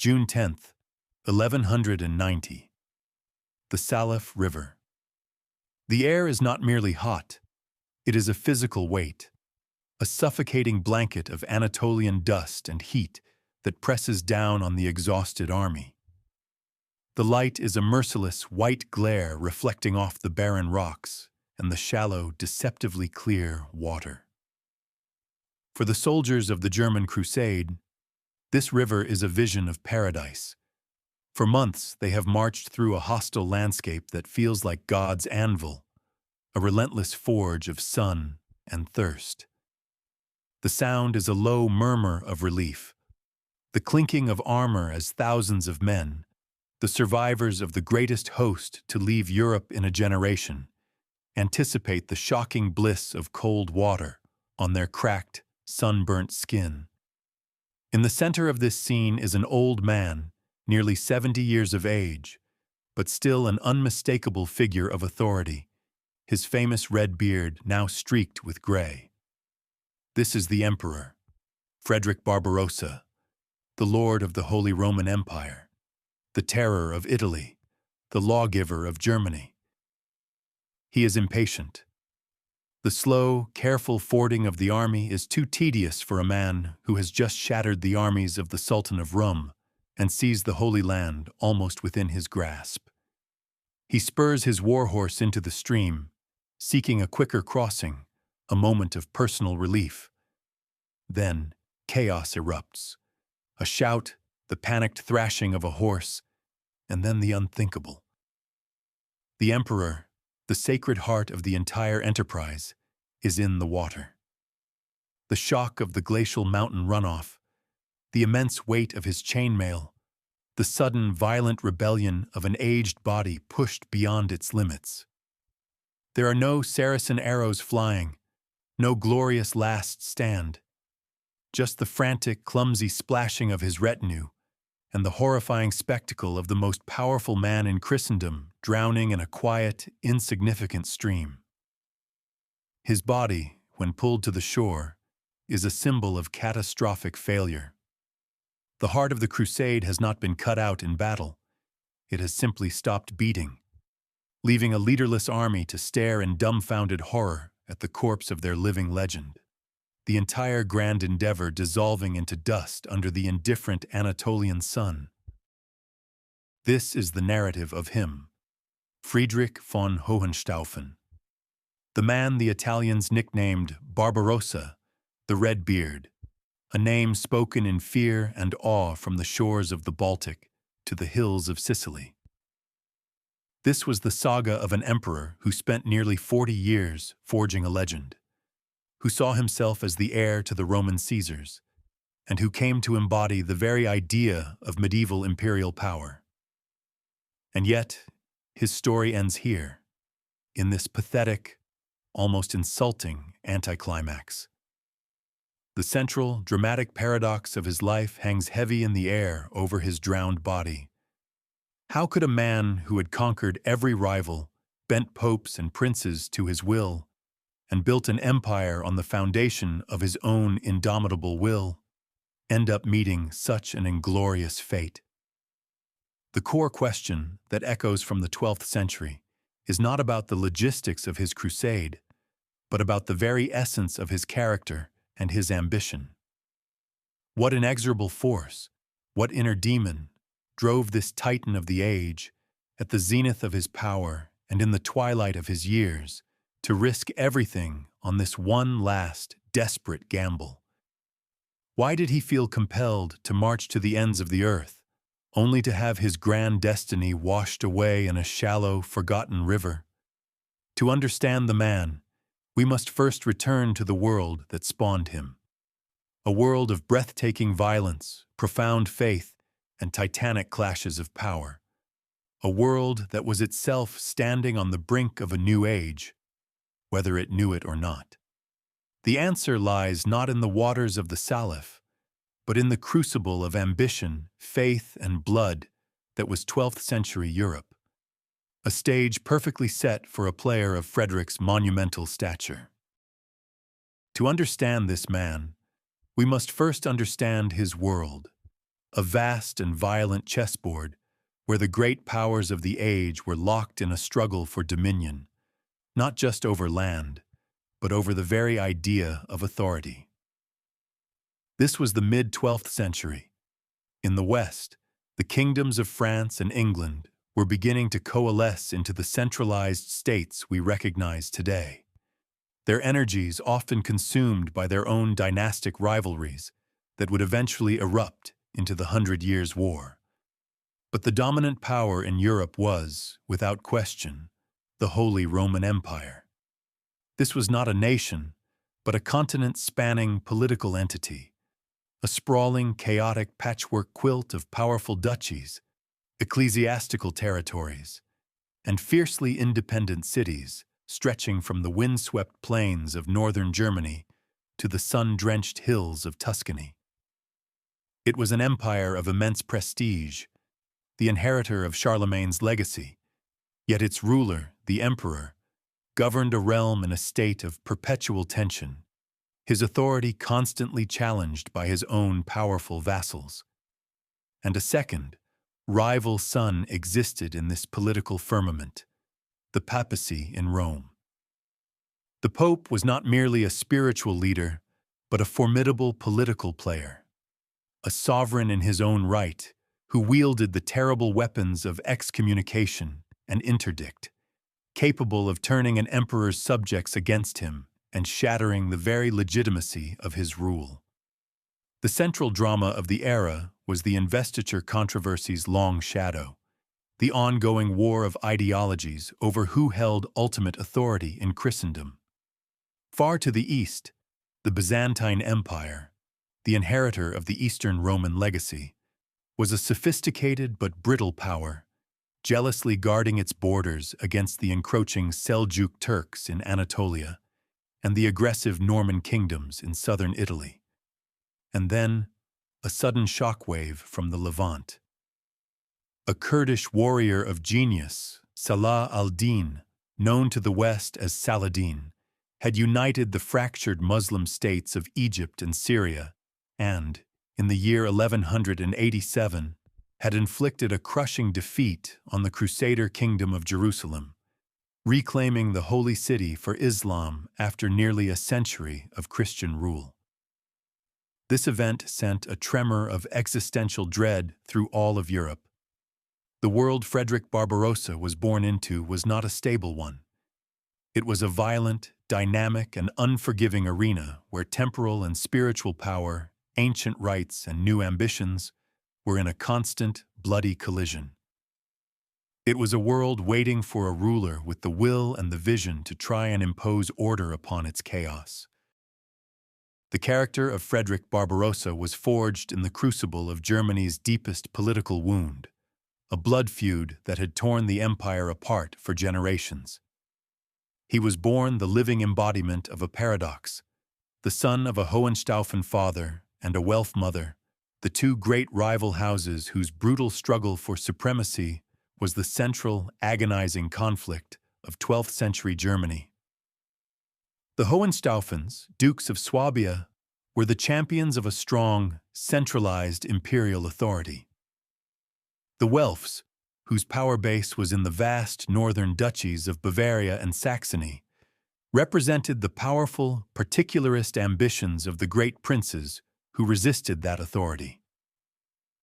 June 10th, 1190. The Salif River. The air is not merely hot, it is a physical weight, a suffocating blanket of Anatolian dust and heat that presses down on the exhausted army. The light is a merciless white glare reflecting off the barren rocks and the shallow, deceptively clear water. For the soldiers of the German Crusade, this river is a vision of paradise. For months, they have marched through a hostile landscape that feels like God's anvil, a relentless forge of sun and thirst. The sound is a low murmur of relief, the clinking of armor as thousands of men, the survivors of the greatest host to leave Europe in a generation, anticipate the shocking bliss of cold water on their cracked, sunburnt skin. In the center of this scene is an old man, nearly 70 years of age, but still an unmistakable figure of authority, his famous red beard now streaked with gray. This is the Emperor, Frederick Barbarossa, the Lord of the Holy Roman Empire, the terror of Italy, the lawgiver of Germany. He is impatient. The slow, careful fording of the army is too tedious for a man who has just shattered the armies of the Sultan of Rum and sees the Holy Land almost within his grasp. He spurs his warhorse into the stream, seeking a quicker crossing, a moment of personal relief. Then, chaos erupts. A shout, the panicked thrashing of a horse, and then the unthinkable. The Emperor, the sacred heart of the entire enterprise, is in the water. The shock of the glacial mountain runoff, the immense weight of his chainmail, the sudden violent rebellion of an aged body pushed beyond its limits. There are no Saracen arrows flying, no glorious last stand, just the frantic, clumsy splashing of his retinue and the horrifying spectacle of the most powerful man in Christendom drowning in a quiet, insignificant stream. His body, when pulled to the shore, is a symbol of catastrophic failure. The heart of the crusade has not been cut out in battle. It has simply stopped beating, leaving a leaderless army to stare in dumbfounded horror at the corpse of their living legend. The entire grand endeavor dissolving into dust under the indifferent Anatolian sun. This is the narrative of him, Friedrich von Hohenstaufen, the man the Italians nicknamed Barbarossa, the Red Beard, a name spoken in fear and awe from the shores of the Baltic to the hills of Sicily. This was the saga of an emperor who spent nearly 40 years forging a legend, who saw himself as the heir to the Roman Caesars, and who came to embody the very idea of medieval imperial power. And yet, his story ends here, in this pathetic, almost insulting anticlimax. The central, dramatic paradox of his life hangs heavy in the air over his drowned body. How could a man who had conquered every rival, bent popes and princes to his will, and built an empire on the foundation of his own indomitable will, end up meeting such an inglorious fate? The core question that echoes from the 12th century is not about the logistics of his crusade, but about the very essence of his character and his ambition. What inexorable force, what inner demon, drove this titan of the age, at the zenith of his power and in the twilight of his years, to risk everything on this one last, desperate gamble? Why did he feel compelled to march to the ends of the earth, only to have his grand destiny washed away in a shallow, forgotten river? To understand the man, we must first return to the world that spawned him. A world of breathtaking violence, profound faith, and titanic clashes of power. A world that was itself standing on the brink of a new age, whether it knew it or not. The answer lies not in the waters of the Salif, but in the crucible of ambition, faith, and blood that was 12th century Europe. A stage perfectly set for a player of Frederick's monumental stature. To understand this man, we must first understand his world, a vast and violent chessboard where the great powers of the age were locked in a struggle for dominion, not just over land, but over the very idea of authority. This was the mid-12th century. In the West, the kingdoms of France and England were beginning to coalesce into the centralized states we recognize today. Their energies often consumed by their own dynastic rivalries that would eventually erupt into the Hundred Years' War. But the dominant power in Europe was, without question, the Holy Roman Empire. This was not a nation, but a continent-spanning political entity, a sprawling, chaotic patchwork quilt of powerful duchies, ecclesiastical territories, and fiercely independent cities stretching from the windswept plains of northern Germany to the sun-drenched hills of Tuscany. It was an empire of immense prestige, the inheritor of Charlemagne's legacy, yet its ruler, the emperor, governed a realm in a state of perpetual tension, his authority constantly challenged by his own powerful vassals. And a second, rival sun existed in this political firmament, the papacy in Rome. The Pope was not merely a spiritual leader, but a formidable political player, a sovereign in his own right, who wielded the terrible weapons of excommunication and interdict, capable of turning an emperor's subjects against him and shattering the very legitimacy of his rule. The central drama of the era was the investiture controversy's long shadow, the ongoing war of ideologies over who held ultimate authority in Christendom. Far to the east, the Byzantine Empire, the inheritor of the Eastern Roman legacy, was a sophisticated but brittle power, jealously guarding its borders against the encroaching Seljuk Turks in Anatolia and the aggressive Norman kingdoms in southern Italy. And then, a sudden shockwave from the Levant. A Kurdish warrior of genius, Salah al-Din, known to the West as Saladin, had united the fractured Muslim states of Egypt and Syria and, in the year 1187, had inflicted a crushing defeat on the Crusader kingdom of Jerusalem, reclaiming the holy city for Islam after nearly a century of Christian rule. This event sent a tremor of existential dread through all of Europe. The world Frederick Barbarossa was born into was not a stable one. It was a violent, dynamic, and unforgiving arena where temporal and spiritual power, ancient rights, and new ambitions were in a constant, bloody collision. It was a world waiting for a ruler with the will and the vision to try and impose order upon its chaos. The character of Frederick Barbarossa was forged in the crucible of Germany's deepest political wound, a blood feud that had torn the empire apart for generations. He was born the living embodiment of a paradox, the son of a Hohenstaufen father and a Welf mother, the two great rival houses whose brutal struggle for supremacy was the central, agonizing conflict of 12th century Germany. The Hohenstaufens, Dukes of Swabia, were the champions of a strong, centralized imperial authority. The Welfs, whose power base was in the vast northern duchies of Bavaria and Saxony, represented the powerful, particularist ambitions of the great princes who resisted that authority.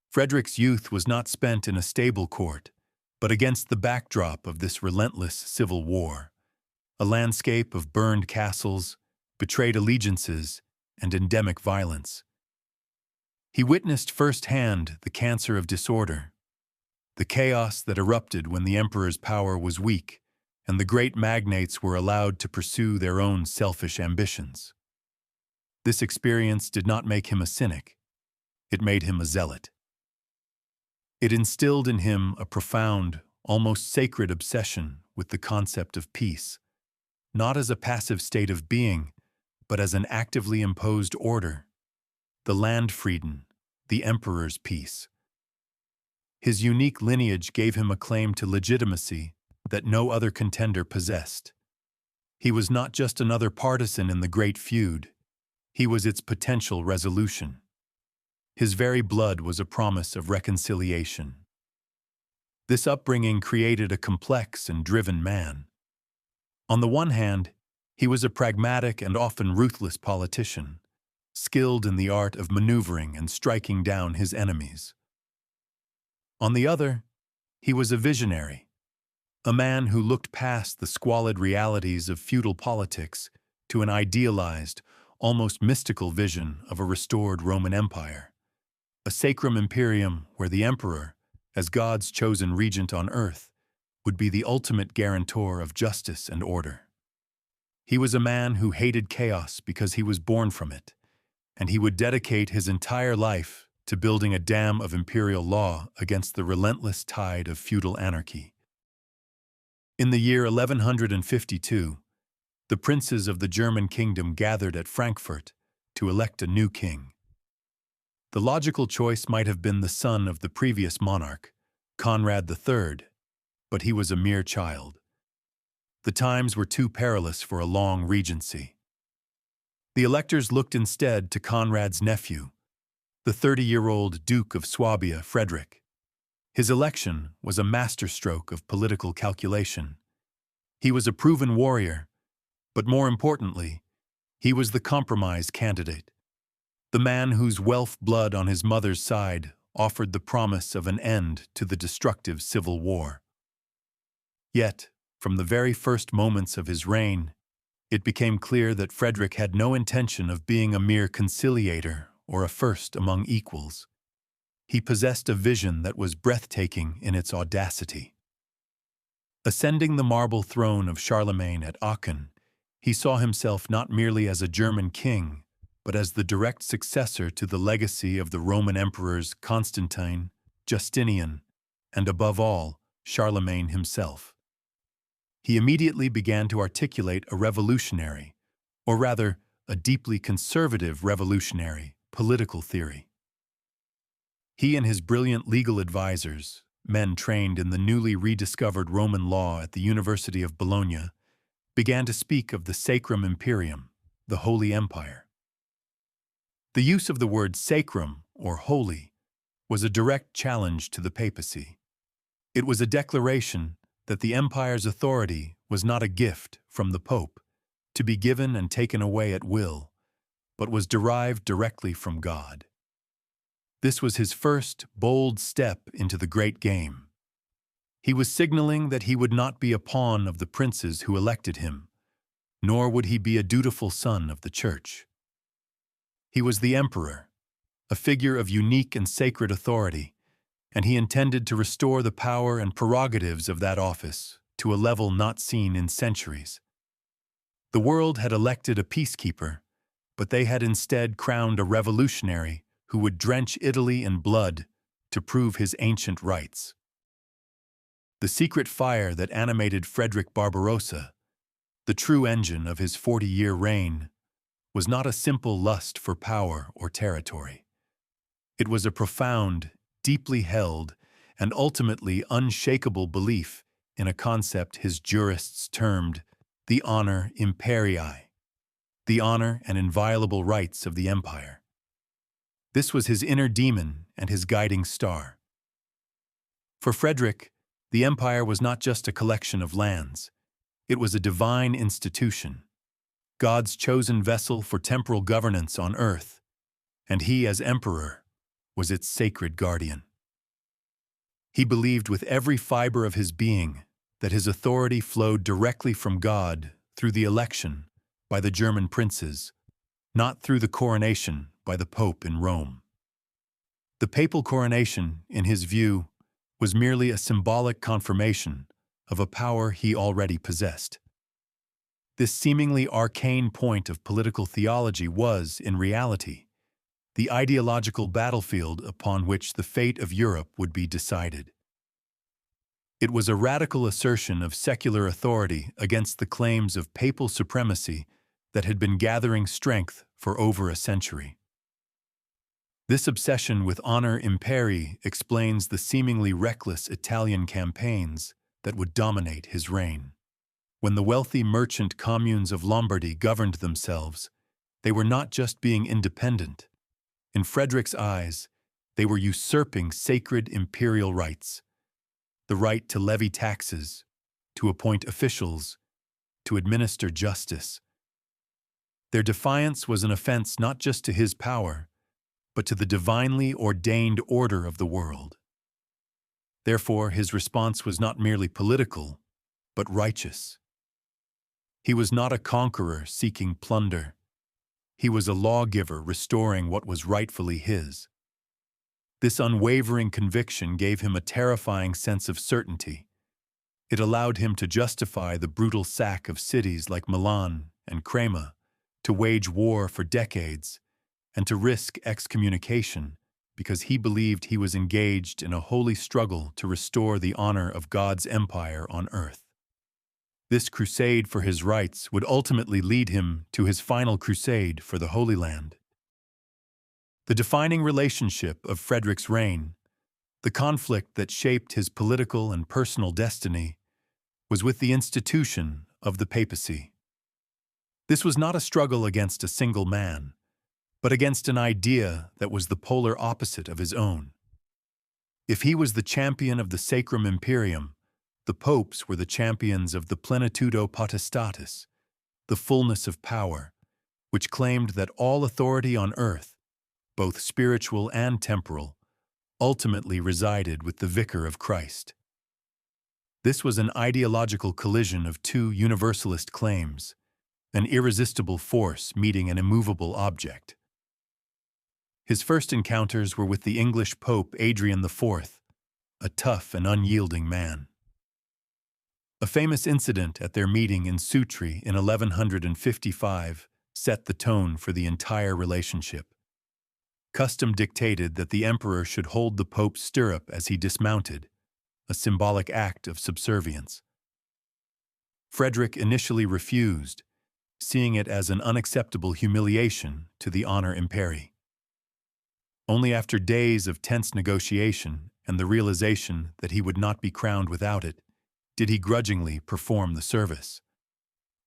Frederick's youth was not spent in a stable court, but against the backdrop of this relentless civil war, a landscape of burned castles, betrayed allegiances, and endemic violence. He witnessed firsthand the cancer of disorder, the chaos that erupted when the emperor's power was weak and the great magnates were allowed to pursue their own selfish ambitions. This experience did not make him a cynic. It made him a zealot. It instilled in him a profound, almost sacred obsession with the concept of peace, not as a passive state of being, but as an actively imposed order, the Landfrieden, the emperor's peace. His unique lineage gave him a claim to legitimacy that no other contender possessed. He was not just another partisan in the great feud, he was its potential resolution. His very blood was a promise of reconciliation. This upbringing created a complex and driven man. On the one hand, he was a pragmatic and often ruthless politician, skilled in the art of maneuvering and striking down his enemies. On the other, he was a visionary, a man who looked past the squalid realities of feudal politics to an idealized, almost mystical vision of a restored Roman Empire, a sacrum imperium where the emperor, as God's chosen regent on earth, would be the ultimate guarantor of justice and order. He was a man who hated chaos because he was born from it, and he would dedicate his entire life to building a dam of imperial law against the relentless tide of feudal anarchy. In the year 1152, the princes of the German kingdom gathered at Frankfurt to elect a new king. The logical choice might have been the son of the previous monarch, Conrad III, but he was a mere child. The times were too perilous for a long regency. The electors looked instead to Conrad's nephew, the 30-year-old Duke of Swabia, Frederick. His election was a masterstroke of political calculation. He was a proven warrior, but more importantly, he was the compromise candidate, the man whose Welf blood on his mother's side offered the promise of an end to the destructive civil war. Yet, from the very first moments of his reign, it became clear that Frederick had no intention of being a mere conciliator or a first among equals. He possessed a vision that was breathtaking in its audacity. Ascending the marble throne of Charlemagne at Aachen, he saw himself not merely as a German king, but as the direct successor to the legacy of the Roman emperors Constantine, Justinian, and above all, Charlemagne himself. He immediately began to articulate a revolutionary, or rather, a deeply conservative revolutionary, political theory. He and his brilliant legal advisors, men trained in the newly rediscovered Roman law at the University of Bologna, began to speak of the Sacrum Imperium, the Holy Empire. The use of the word sacrum, or holy, was a direct challenge to the papacy. It was a declaration that the empire's authority was not a gift from the Pope, to be given and taken away at will, but was derived directly from God. This was his first, bold step into the great game. He was signaling that he would not be a pawn of the princes who elected him, nor would he be a dutiful son of the Church. He was the emperor, a figure of unique and sacred authority, and he intended to restore the power and prerogatives of that office to a level not seen in centuries. The world had elected a peacekeeper, but they had instead crowned a revolutionary who would drench Italy in blood to prove his ancient rights. The secret fire that animated Frederick Barbarossa, the true engine of his 40-year reign, was not a simple lust for power or territory. It was a profound, deeply held, and ultimately unshakable belief in a concept his jurists termed the honor imperii, the honor and inviolable rights of the empire. This was his inner demon and his guiding star. For Frederick, the empire was not just a collection of lands. It was a divine institution, God's chosen vessel for temporal governance on earth, and he, as emperor, was its sacred guardian. He believed with every fiber of his being that his authority flowed directly from God through the election by the German princes, not through the coronation by the Pope in Rome. The papal coronation, in his view, was merely a symbolic confirmation of a power he already possessed. This seemingly arcane point of political theology was, in reality, the ideological battlefield upon which the fate of Europe would be decided. It was a radical assertion of secular authority against the claims of papal supremacy that had been gathering strength for over a century. This obsession with honor imperii explains the seemingly reckless Italian campaigns that would dominate his reign. When the wealthy merchant communes of Lombardy governed themselves, they were not just being independent, In Frederick's eyes, they were usurping sacred imperial rights, the right to levy taxes, to appoint officials, to administer justice. Their defiance was an offense not just to his power, but to the divinely ordained order of the world. Therefore, his response was not merely political, but righteous. He was not a conqueror seeking plunder. He was a lawgiver restoring what was rightfully his. This unwavering conviction gave him a terrifying sense of certainty. It allowed him to justify the brutal sack of cities like Milan and Crema, to wage war for decades, and to risk excommunication because he believed he was engaged in a holy struggle to restore the honor of God's empire on earth. This crusade for his rights would ultimately lead him to his final crusade for the Holy Land. The defining relationship of Frederick's reign, the conflict that shaped his political and personal destiny, was with the institution of the papacy. This was not a struggle against a single man, but against an idea that was the polar opposite of his own. If he was the champion of the Sacrum Imperium, the popes were the champions of the plenitudo potestatis, the fullness of power, which claimed that all authority on earth, both spiritual and temporal, ultimately resided with the Vicar of Christ. This was an ideological collision of two universalist claims, an irresistible force meeting an immovable object. His first encounters were with the English Pope Adrian IV, a tough and unyielding man. A famous incident at their meeting in Sutri in 1155 set the tone for the entire relationship. Custom dictated that the emperor should hold the pope's stirrup as he dismounted, a symbolic act of subservience. Frederick initially refused, seeing it as an unacceptable humiliation to the honor imperi. Only after days of tense negotiation and the realization that he would not be crowned without it, did he grudgingly perform the service.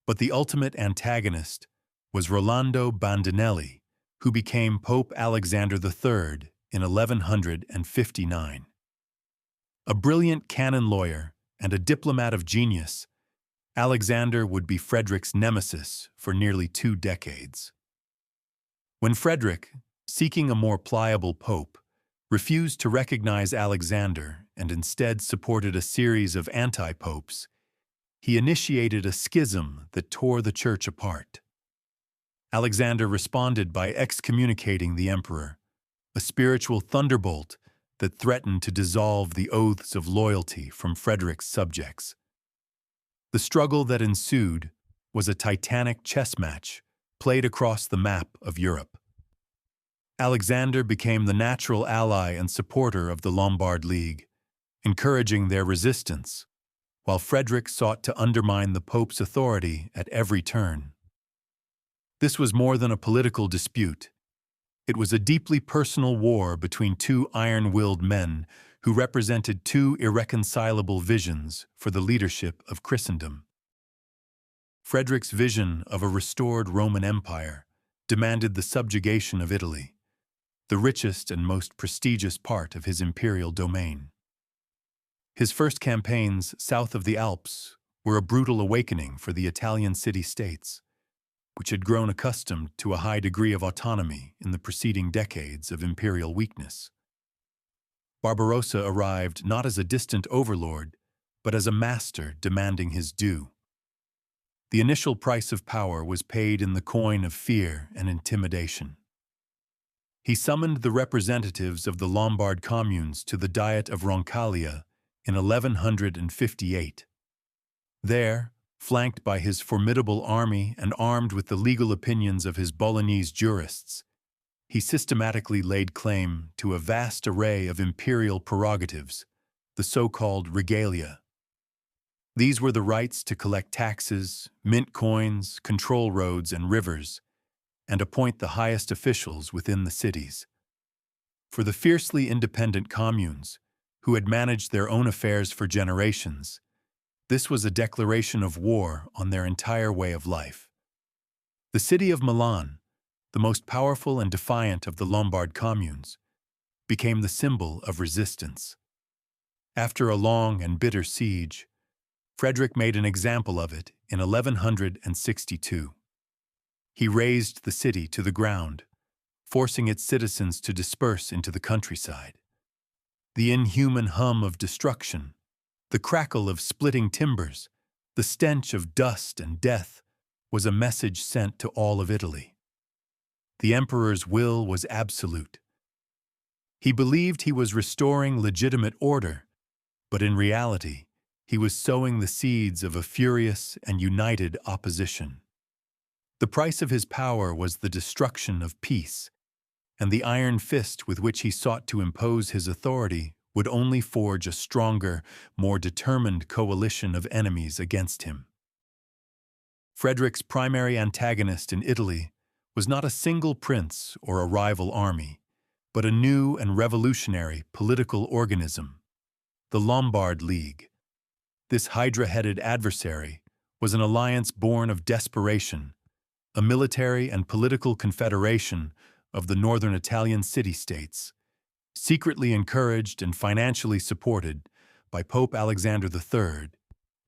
But the ultimate antagonist was Rolando Bandinelli, who became Pope Alexander III in 1159. A brilliant canon lawyer and a diplomat of genius, Alexander would be Frederick's nemesis for nearly 2 decades. When Frederick, seeking a more pliable pope, refused to recognize Alexander and instead supported a series of anti-popes, he initiated a schism that tore the church apart. Alexander responded by excommunicating the emperor, a spiritual thunderbolt that threatened to dissolve the oaths of loyalty from Frederick's subjects. The struggle that ensued was a titanic chess match played across the map of Europe. Alexander became the natural ally and supporter of the Lombard League, encouraging their resistance, while Frederick sought to undermine the Pope's authority at every turn. This was more than a political dispute. It was a deeply personal war between two iron-willed men who represented two irreconcilable visions for the leadership of Christendom. Frederick's vision of a restored Roman Empire demanded the subjugation of Italy, the richest and most prestigious part of his imperial domain. His first campaigns south of the Alps were a brutal awakening for the Italian city-states, which had grown accustomed to a high degree of autonomy in the preceding decades of imperial weakness. Barbarossa arrived not as a distant overlord, but as a master demanding his due. The initial price of power was paid in the coin of fear and intimidation. He summoned the representatives of the Lombard communes to the Diet of Roncaglia in 1158. There, flanked by his formidable army and armed with the legal opinions of his Bolognese jurists, he systematically laid claim to a vast array of imperial prerogatives, the so-called regalia. These were the rights to collect taxes, mint coins, control roads and rivers, and appoint the highest officials within the cities. For the fiercely independent communes, who had managed their own affairs for generations, this was a declaration of war on their entire way of life. The city of Milan, the most powerful and defiant of the Lombard communes, became the symbol of resistance. After a long and bitter siege, Frederick made an example of it in 1162. He razed the city to the ground, forcing its citizens to disperse into the countryside. The inhuman hum of destruction, the crackle of splitting timbers, the stench of dust and death was a message sent to all of Italy. The emperor's will was absolute. He believed he was restoring legitimate order, but in reality, he was sowing the seeds of a furious and united opposition. The price of his power was the destruction of peace, and the iron fist with which he sought to impose his authority would only forge a stronger, more determined coalition of enemies against him. Frederick's primary antagonist in Italy was not a single prince or a rival army, but a new and revolutionary political organism, the Lombard League. This hydra-headed adversary was an alliance born of desperation, a military and political confederation of the northern Italian city-states, secretly encouraged and financially supported by Pope Alexander III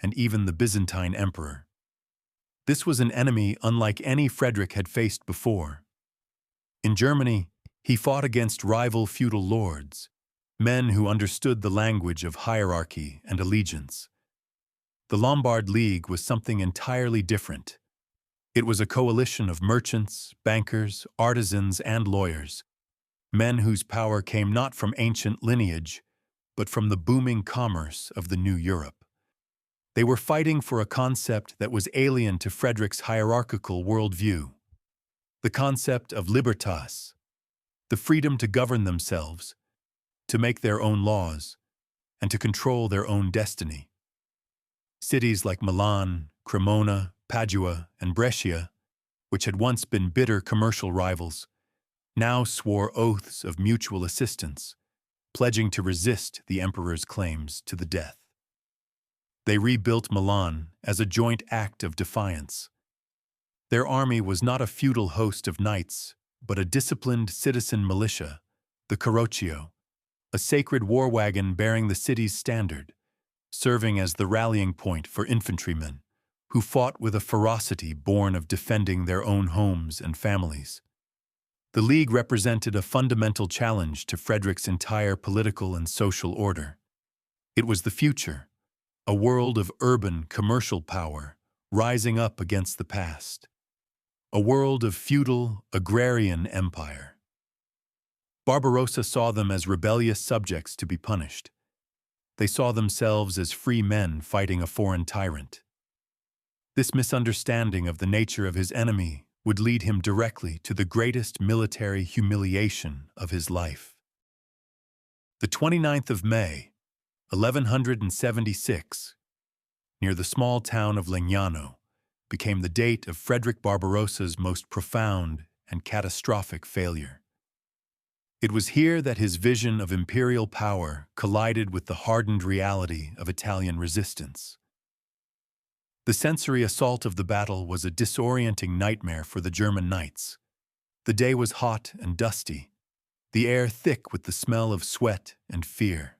and even the Byzantine emperor. This was an enemy unlike any Frederick had faced before. In Germany, he fought against rival feudal lords, men who understood the language of hierarchy and allegiance. The Lombard League was something entirely different. It was a coalition of merchants, bankers, artisans, and lawyers, men whose power came not from ancient lineage, but from the booming commerce of the new Europe. They were fighting for a concept that was alien to Frederick's hierarchical worldview, the concept of libertas, the freedom to govern themselves, to make their own laws, and to control their own destiny. Cities like Milan, Cremona, Padua, and Brescia, which had once been bitter commercial rivals, now swore oaths of mutual assistance, pledging to resist the emperor's claims to the death. They rebuilt Milan as a joint act of defiance. Their army was not a feudal host of knights, but a disciplined citizen militia, the Carroccio, a sacred war wagon bearing the city's standard, serving as the rallying point for infantrymen who fought with a ferocity born of defending their own homes and families. The League represented a fundamental challenge to Frederick's entire political and social order. It was the future, a world of urban, commercial power rising up against the past, a world of feudal, agrarian empire. Barbarossa saw them as rebellious subjects to be punished. They saw themselves as free men fighting a foreign tyrant. This misunderstanding of the nature of his enemy would lead him directly to the greatest military humiliation of his life. The 29th of May, 1176, near the small town of Legnano, became the date of Frederick Barbarossa's most profound and catastrophic failure. It was here that his vision of imperial power collided with the hardened reality of Italian resistance. The sensory assault of the battle was a disorienting nightmare for the German knights. The day was hot and dusty, the air thick with the smell of sweat and fear.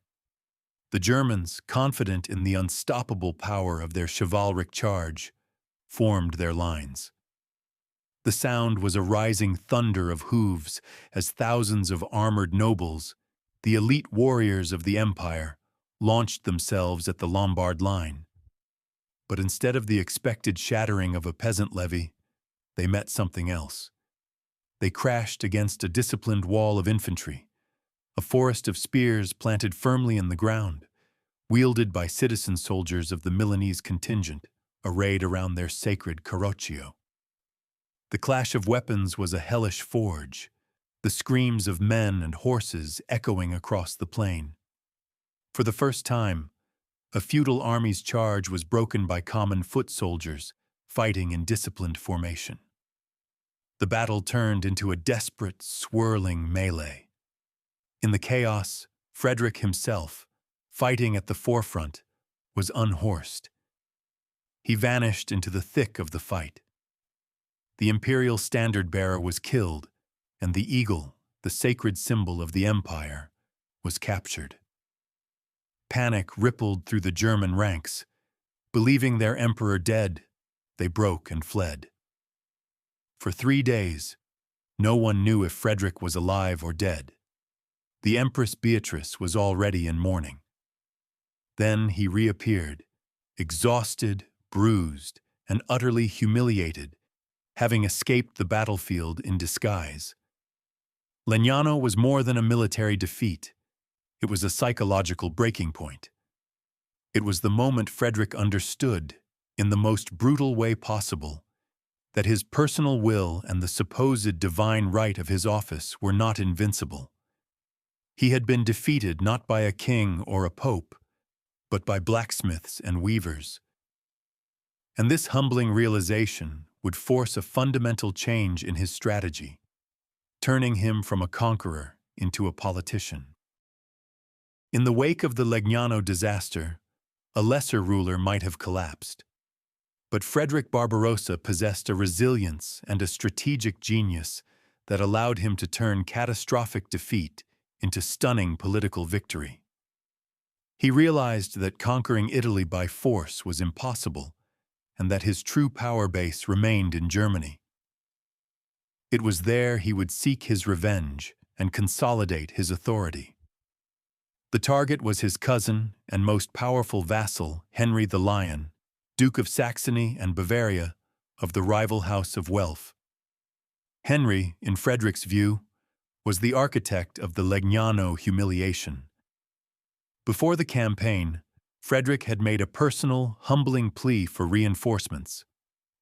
The Germans, confident in the unstoppable power of their chivalric charge, formed their lines. The sound was a rising thunder of hooves as thousands of armored nobles, the elite warriors of the empire, launched themselves at the Lombard line. But instead of the expected shattering of a peasant levy, they met something else. They crashed against a disciplined wall of infantry, a forest of spears planted firmly in the ground, wielded by citizen soldiers of the Milanese contingent, arrayed around their sacred Carroccio. The clash of weapons was a hellish forge, the screams of men and horses echoing across the plain. For the first time, a feudal army's charge was broken by common foot soldiers fighting in disciplined formation. The battle turned into a desperate, swirling melee. In the chaos, Frederick himself, fighting at the forefront, was unhorsed. He vanished into the thick of the fight. the imperial standard-bearer was killed, and the eagle, the sacred symbol of the empire, was captured. Panic rippled through the German ranks. Believing their emperor dead, they broke and fled. For 3 days, no one knew if Frederick was alive or dead. The Empress Beatrice was already in mourning. Then he reappeared, exhausted, bruised, and utterly humiliated, having escaped the battlefield in disguise. Legnano was more than a military defeat. It was a psychological breaking point. It was the moment Frederick understood, in the most brutal way possible, that his personal will and the supposed divine right of his office were not invincible. He had been defeated not by a king or a pope, but by blacksmiths and weavers. And this humbling realization would force a fundamental change in his strategy, turning him from a conqueror into a politician. In the wake of the Legnano disaster, a lesser ruler might have collapsed. But Frederick Barbarossa possessed a resilience and a strategic genius that allowed him to turn catastrophic defeat into stunning political victory. He realized that conquering Italy by force was impossible, and that his true power base remained in Germany. It was there he would seek his revenge and consolidate his authority. The target was his cousin and most powerful vassal, Henry the Lion, Duke of Saxony and Bavaria, of the rival House of Welf. Henry, in Frederick's view, was the architect of the Legnano humiliation. Before the campaign, Frederick had made a personal, humbling plea for reinforcements.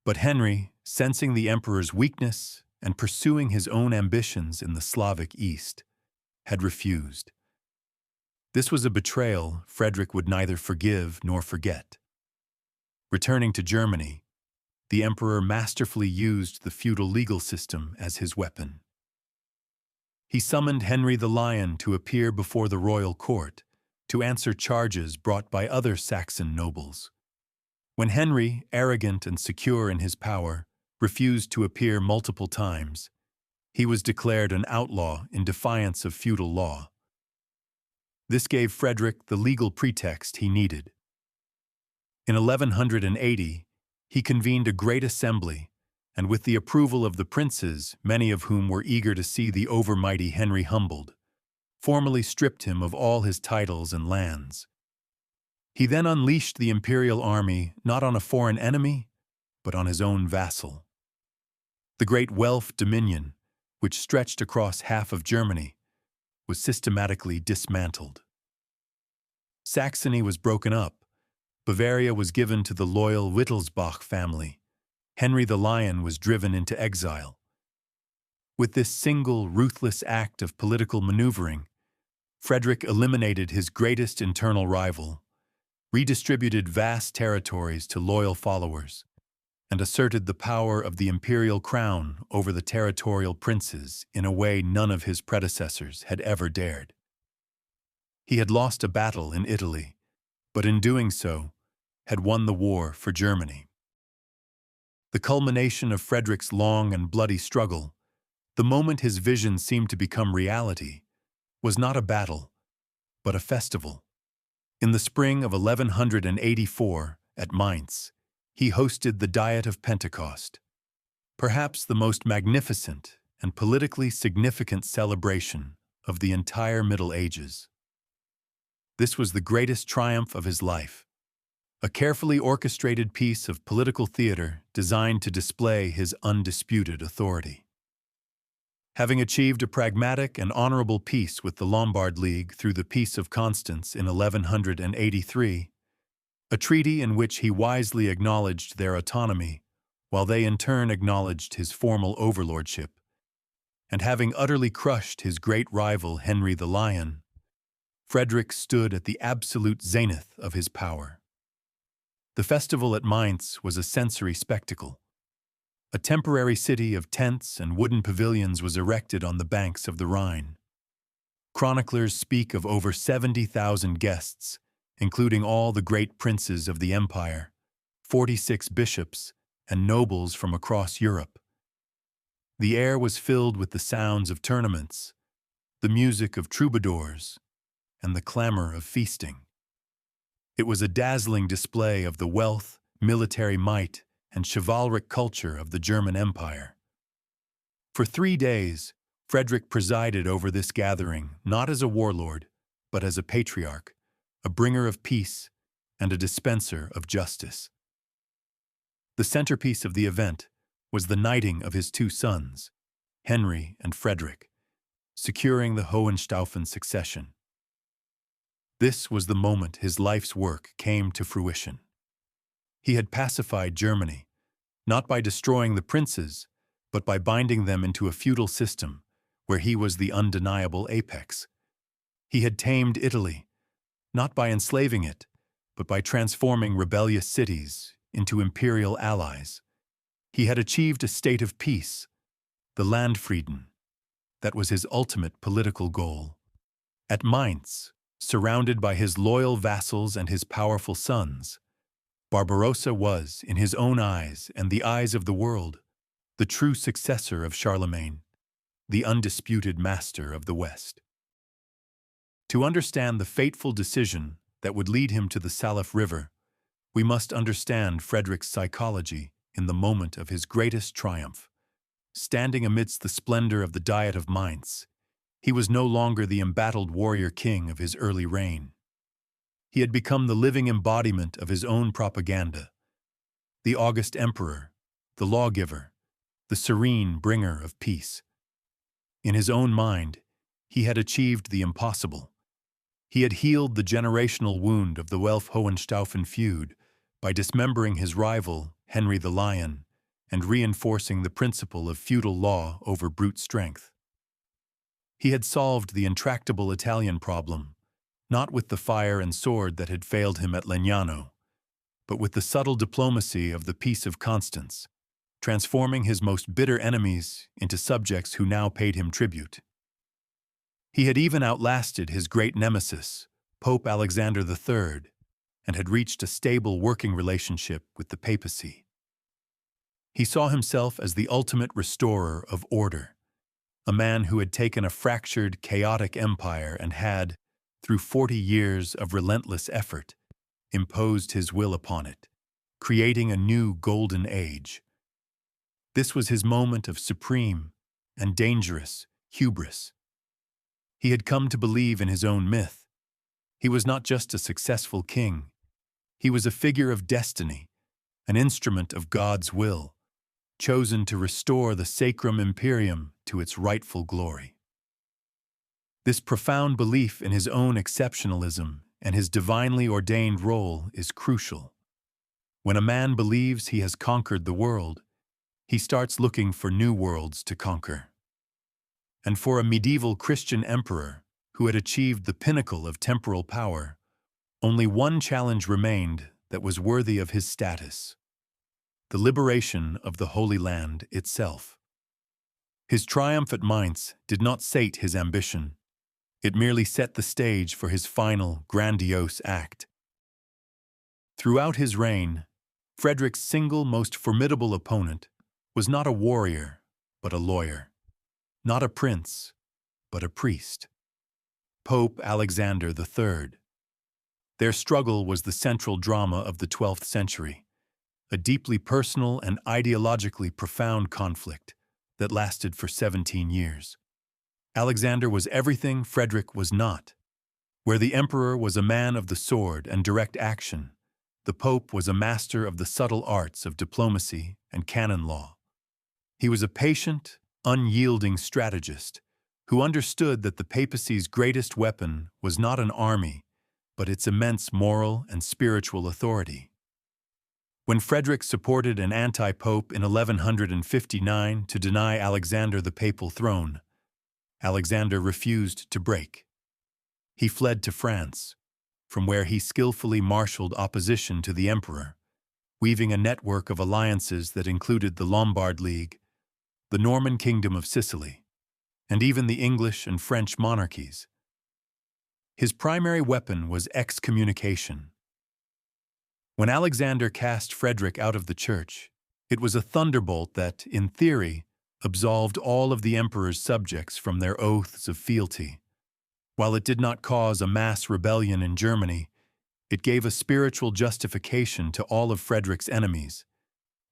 But Henry, sensing the emperor's weakness and pursuing his own ambitions in the Slavic East, had refused. This was a betrayal Frederick would neither forgive nor forget. Returning to Germany, the emperor masterfully used the feudal legal system as his weapon. He summoned Henry the Lion to appear before the royal court to answer charges brought by other Saxon nobles. When Henry, arrogant and secure in his power, refused to appear multiple times, he was declared an outlaw in defiance of feudal law. This gave Frederick the legal pretext he needed. In 1180, he convened a great assembly, and with the approval of the princes, many of whom were eager to see the overmighty Henry humbled, formally stripped him of all his titles and lands. He then unleashed the imperial army not on a foreign enemy, but on his own vassal. The great Welf dominion, which stretched across half of Germany, was systematically dismantled. Saxony was broken up. Bavaria was given to the loyal Wittelsbach family. Henry the Lion was driven into exile. With this single, ruthless act of political maneuvering, Frederick eliminated his greatest internal rival, redistributed vast territories to loyal followers, and asserted the power of the imperial crown over the territorial princes in a way none of his predecessors had ever dared. He had lost a battle in Italy, but in doing so, had won the war for Germany. The culmination of Frederick's long and bloody struggle, the moment his vision seemed to become reality, was not a battle, but a festival. In the spring of 1184, at Mainz, he hosted the Diet of Pentecost, perhaps the most magnificent and politically significant celebration of the entire Middle Ages. This was the greatest triumph of his life, a carefully orchestrated piece of political theater designed to display his undisputed authority. Having achieved a pragmatic and honorable peace with the Lombard League through the Peace of Constance in 1183, a treaty in which he wisely acknowledged their autonomy, while they in turn acknowledged his formal overlordship, and having utterly crushed his great rival Henry the Lion, Frederick stood at the absolute zenith of his power. The festival at Mainz was a sensory spectacle. A temporary city of tents and wooden pavilions was erected on the banks of the Rhine. Chroniclers speak of over 70,000 guests, including all the great princes of the empire, 46 bishops, and nobles from across Europe, The air was filled with the sounds of tournaments, the music of troubadours, and the clamor of feasting. It was a dazzling display of the wealth, military might, and chivalric culture of the German Empire. For 3 days, Frederick presided over this gathering not as a warlord, but as a patriarch, a bringer of peace, and a dispenser of justice. The centerpiece of the event was the knighting of his 2 sons, Henry and Frederick, securing the Hohenstaufen succession. This was the moment his life's work came to fruition. He had pacified Germany, not by destroying the princes, but by binding them into a feudal system where he was the undeniable apex. He had tamed Italy, not by enslaving it, but by transforming rebellious cities into imperial allies. He had achieved a state of peace, the Landfrieden. That was his ultimate political goal. At Mainz, surrounded by his loyal vassals and his powerful sons, Barbarossa was, in his own eyes and the eyes of the world, the true successor of Charlemagne, the undisputed master of the West. To understand the fateful decision that would lead him to the Salif River, we must understand Frederick's psychology in the moment of his greatest triumph. Standing amidst the splendor of the Diet of Mainz, he was no longer the embattled warrior king of his early reign. He had become the living embodiment of his own propaganda, the august emperor, the lawgiver, the serene bringer of peace. In his own mind, he had achieved the impossible. He had healed the generational wound of the Welf-Hohenstaufen feud by dismembering his rival, Henry the Lion, and reinforcing the principle of feudal law over brute strength. He had solved the intractable Italian problem, not with the fire and sword that had failed him at Legnano, but with the subtle diplomacy of the Peace of Constance, transforming his most bitter enemies into subjects who now paid him tribute. He had even outlasted his great nemesis, Pope Alexander III, and had reached a stable working relationship with the papacy. He saw himself as the ultimate restorer of order, a man who had taken a fractured, chaotic empire and had, through 40 years of relentless effort, imposed his will upon it, creating a new golden age. This was his moment of supreme and dangerous hubris. He had come to believe in his own myth. He was not just a successful king. He was a figure of destiny, an instrument of God's will, chosen to restore the Sacrum Imperium to its rightful glory. This profound belief in his own exceptionalism and his divinely ordained role is crucial. When a man believes he has conquered the world, he starts looking for new worlds to conquer. And for a medieval Christian emperor who had achieved the pinnacle of temporal power, only one challenge remained that was worthy of his status: the liberation of the Holy Land itself. His triumph at Mainz did not sate his ambition. It merely set the stage for his final, grandiose act. Throughout his reign, Frederick's single most formidable opponent was not a warrior, but a lawyer. Not a prince, but a priest. Pope Alexander III. Their struggle was the central drama of the 12th century, a deeply personal and ideologically profound conflict that lasted for 17 years. Alexander was everything Frederick was not. Where the emperor was a man of the sword and direct action, the pope was a master of the subtle arts of diplomacy and canon law. He was a patient, unyielding strategist who understood that the papacy's greatest weapon was not an army, but its immense moral and spiritual authority. When Frederick supported an anti-pope in 1159 to deny Alexander the papal throne, Alexander refused to break. He fled to France, from where he skillfully marshaled opposition to the emperor, weaving a network of alliances that included the Lombard League, the Norman Kingdom of Sicily, and even the English and French monarchies. His primary weapon was excommunication. When Alexander cast Frederick out of the church, it was a thunderbolt that, in theory, absolved all of the emperor's subjects from their oaths of fealty. While it did not cause a mass rebellion in Germany, it gave a spiritual justification to all of Frederick's enemies,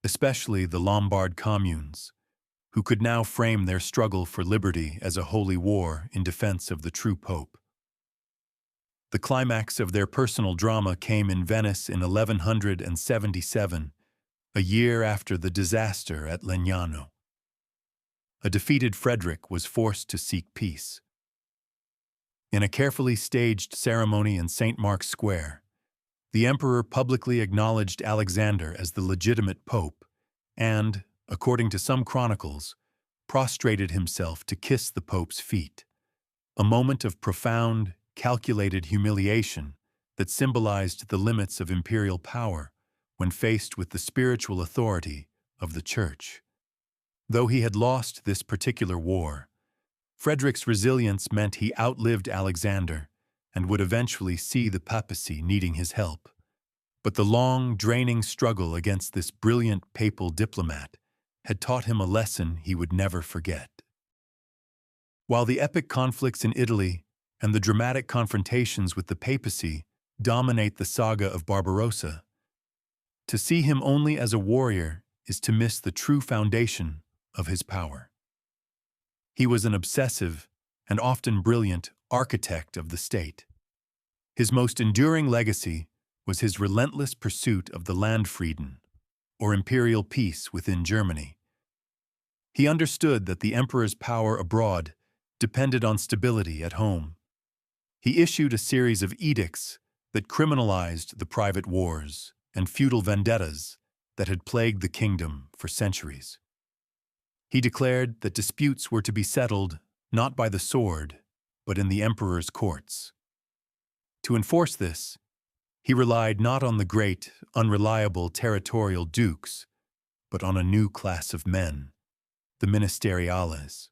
especially the Lombard communes, who could now frame their struggle for liberty as a holy war in defense of the true pope. The climax of their personal drama came in Venice in 1177, a year after the disaster at Legnano. A defeated Frederick was forced to seek peace. In a carefully staged ceremony in St. Mark's Square, the emperor publicly acknowledged Alexander as the legitimate pope and, according to some chronicles, prostrated himself to kiss the pope's feet, a moment of profound, calculated humiliation that symbolized the limits of imperial power when faced with the spiritual authority of the Church. Though he had lost this particular war, Frederick's resilience meant he outlived Alexander and would eventually see the papacy needing his help. But the long, draining struggle against this brilliant papal diplomat had taught him a lesson he would never forget. While the epic conflicts in Italy and the dramatic confrontations with the papacy dominate the saga of Barbarossa, to see him only as a warrior is to miss the true foundation of his power. He was an obsessive and often brilliant architect of the state. His most enduring legacy was his relentless pursuit of the Landfrieden, or imperial peace within Germany. He understood that the emperor's power abroad depended on stability at home. He issued a series of edicts that criminalized the private wars and feudal vendettas that had plagued the kingdom for centuries. He declared that disputes were to be settled not by the sword, but in the emperor's courts. To enforce this, he relied not on the great, unreliable territorial dukes, but on a new class of men, the ministeriales.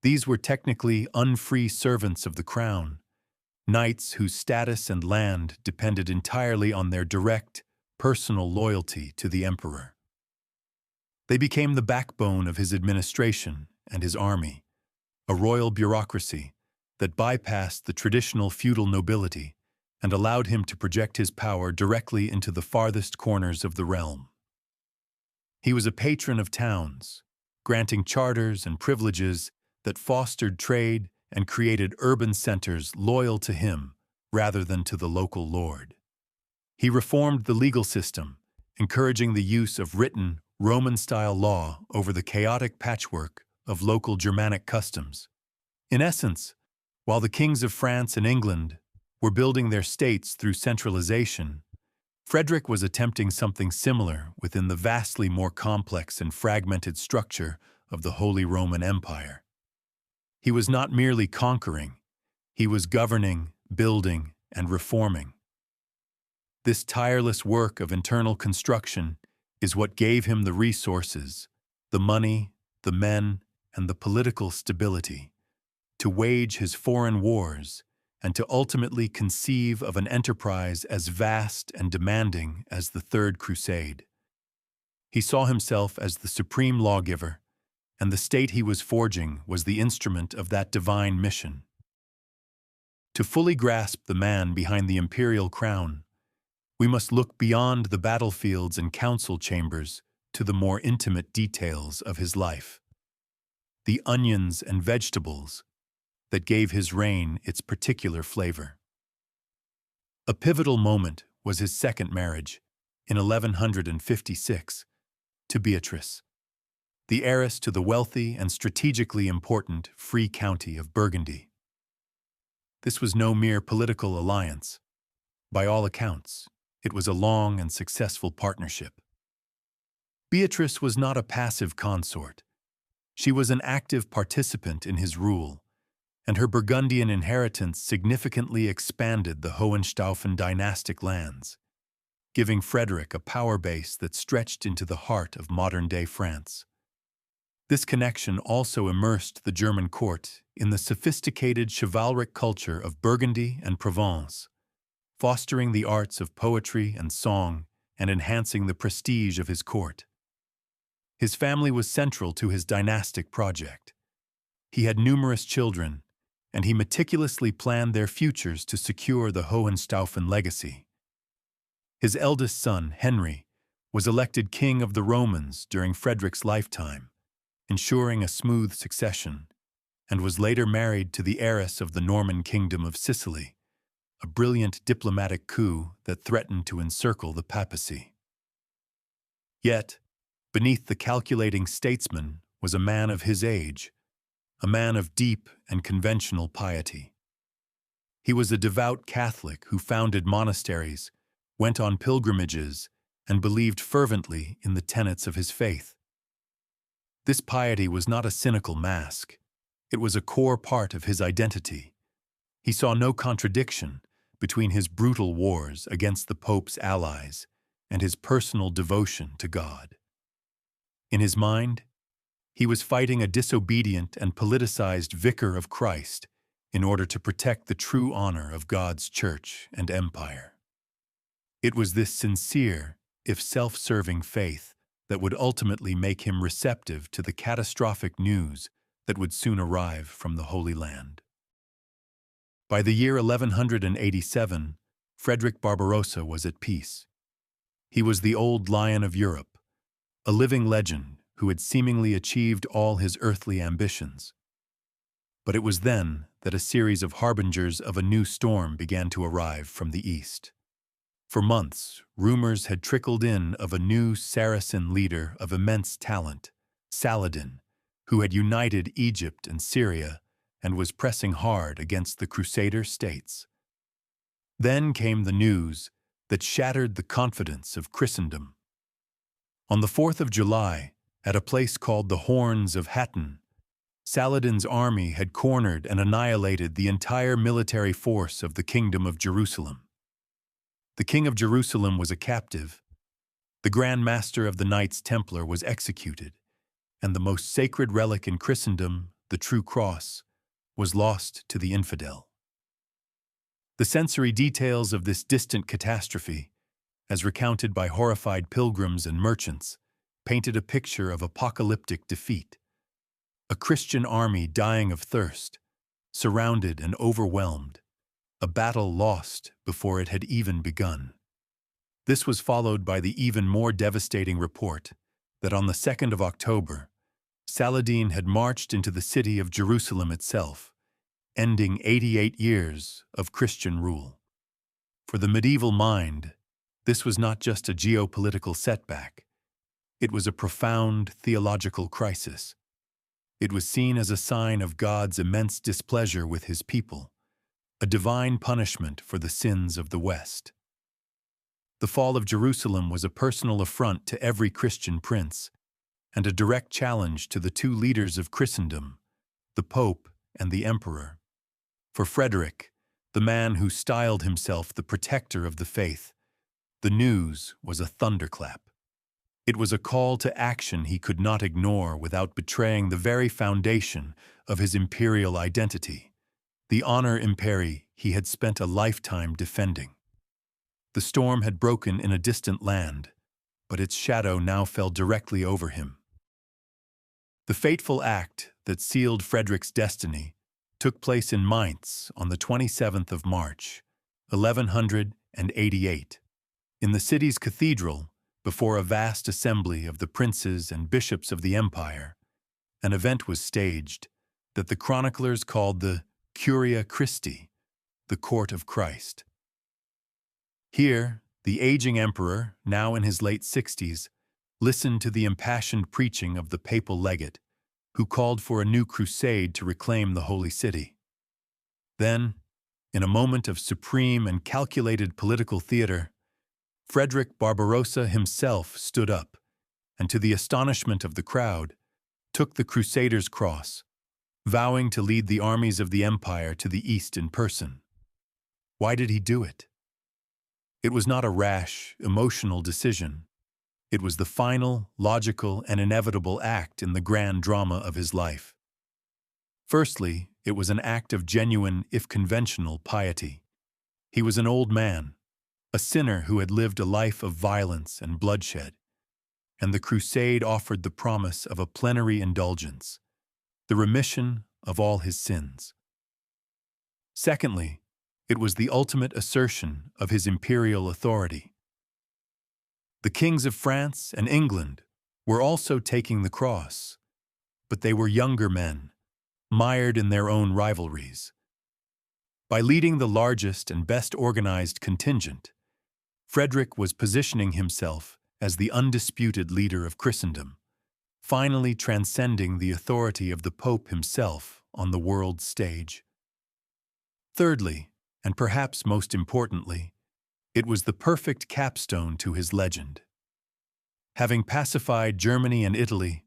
These were technically unfree servants of the crown, knights whose status and land depended entirely on their direct, personal loyalty to the emperor. They became the backbone of his administration and his army, a royal bureaucracy that bypassed the traditional feudal nobility and allowed him to project his power directly into the farthest corners of the realm. He was a patron of towns, granting charters and privileges that fostered trade and created urban centers loyal to him rather than to the local lord. He reformed the legal system, encouraging the use of written, Roman-style law over the chaotic patchwork of local Germanic customs. In essence, while the kings of France and England were building their states through centralization, Frederick was attempting something similar within the vastly more complex and fragmented structure of the Holy Roman Empire. He was not merely conquering, he was governing, building, and reforming. This tireless work of internal construction is what gave him the resources, the money, the men, and the political stability to wage his foreign wars and to ultimately conceive of an enterprise as vast and demanding as the Third Crusade. He saw himself as the supreme lawgiver, and the state he was forging was the instrument of that divine mission. To fully grasp the man behind the imperial crown, we must look beyond the battlefields and council chambers to the more intimate details of his life. The onions and vegetables that gave his reign its particular flavor. A pivotal moment was his second marriage, in 1156, to Beatrice, the heiress to the wealthy and strategically important Free County of Burgundy. This was no mere political alliance. By all accounts, it was a long and successful partnership. Beatrice was not a passive consort. She was an active participant in his rule, and her Burgundian inheritance significantly expanded the Hohenstaufen dynastic lands, giving Frederick a power base that stretched into the heart of modern-day France. This connection also immersed the German court in the sophisticated chivalric culture of Burgundy and Provence, fostering the arts of poetry and song and enhancing the prestige of his court. His family was central to his dynastic project. He had numerous children, and he meticulously planned their futures to secure the Hohenstaufen legacy. His eldest son, Henry, was elected king of the Romans during Frederick's lifetime, ensuring a smooth succession, and was later married to the heiress of the Norman kingdom of Sicily, a brilliant diplomatic coup that threatened to encircle the papacy. Yet, beneath the calculating statesman was a man of his age, a man of deep and conventional piety. He was a devout Catholic who founded monasteries, went on pilgrimages, and believed fervently in the tenets of his faith. This piety was not a cynical mask. It was a core part of his identity. He saw no contradiction between his brutal wars against the Pope's allies and his personal devotion to God. In his mind, he was fighting a disobedient and politicized vicar of Christ in order to protect the true honor of God's church and empire. It was this sincere, if self-serving faith that would ultimately make him receptive to the catastrophic news that would soon arrive from the Holy Land. By the year 1187, Frederick Barbarossa was at peace. He was the old lion of Europe, a living legend who had seemingly achieved all his earthly ambitions. But it was then that a series of harbingers of a new storm began to arrive from the east. For months, rumors had trickled in of a new Saracen leader of immense talent, Saladin, who had united Egypt and Syria and was pressing hard against the Crusader states. Then came the news that shattered the confidence of Christendom. On the 4th of July, at a place called the Horns of Hattin, Saladin's army had cornered and annihilated the entire military force of the Kingdom of Jerusalem. The King of Jerusalem was a captive, the Grand Master of the Knights Templar was executed, and the most sacred relic in Christendom, the true cross, was lost to the infidel. The sensory details of this distant catastrophe, as recounted by horrified pilgrims and merchants, painted a picture of apocalyptic defeat. A Christian army dying of thirst, surrounded and overwhelmed, a battle lost before it had even begun. This was followed by the even more devastating report that on the 2nd of October, Saladin had marched into the city of Jerusalem itself, ending 88 years of Christian rule. For the medieval mind, this was not just a geopolitical setback. It was a profound theological crisis. It was seen as a sign of God's immense displeasure with his people, a divine punishment for the sins of the West. The fall of Jerusalem was a personal affront to every Christian prince, and a direct challenge to the two leaders of Christendom, the Pope and the Emperor. For Frederick, the man who styled himself the protector of the faith, the news was a thunderclap. It was a call to action he could not ignore without betraying the very foundation of his imperial identity, the honor imperii he had spent a lifetime defending. The storm had broken in a distant land, but its shadow now fell directly over him. The fateful act that sealed Frederick's destiny took place in Mainz on the 27th of March, 1188. In the city's cathedral, before a vast assembly of the princes and bishops of the empire, an event was staged that the chroniclers called the Curia Christi, the Court of Christ. Here, the aging emperor, now in his late 60s, listened to the impassioned preaching of the papal legate, who called for a new crusade to reclaim the Holy City. Then, in a moment of supreme and calculated political theater, Frederick Barbarossa himself stood up, and to the astonishment of the crowd, took the Crusader's cross, vowing to lead the armies of the empire to the east in person. Why did he do it? It was not a rash, emotional decision. It was the final, logical, and inevitable act in the grand drama of his life. Firstly, it was an act of genuine, if conventional, piety. He was an old man, a sinner who had lived a life of violence and bloodshed. and the crusade offered the promise of a plenary indulgence, the remission of all his sins. Secondly, it was the ultimate assertion of his imperial authority. The kings of France and England were also taking the cross, but they were younger men, mired in their own rivalries. By leading the largest and best organized contingent, Frederick was positioning himself as the undisputed leader of Christendom, finally transcending the authority of the Pope himself on the world stage. Thirdly, and perhaps most importantly, it was the perfect capstone to his legend. Having pacified Germany and Italy,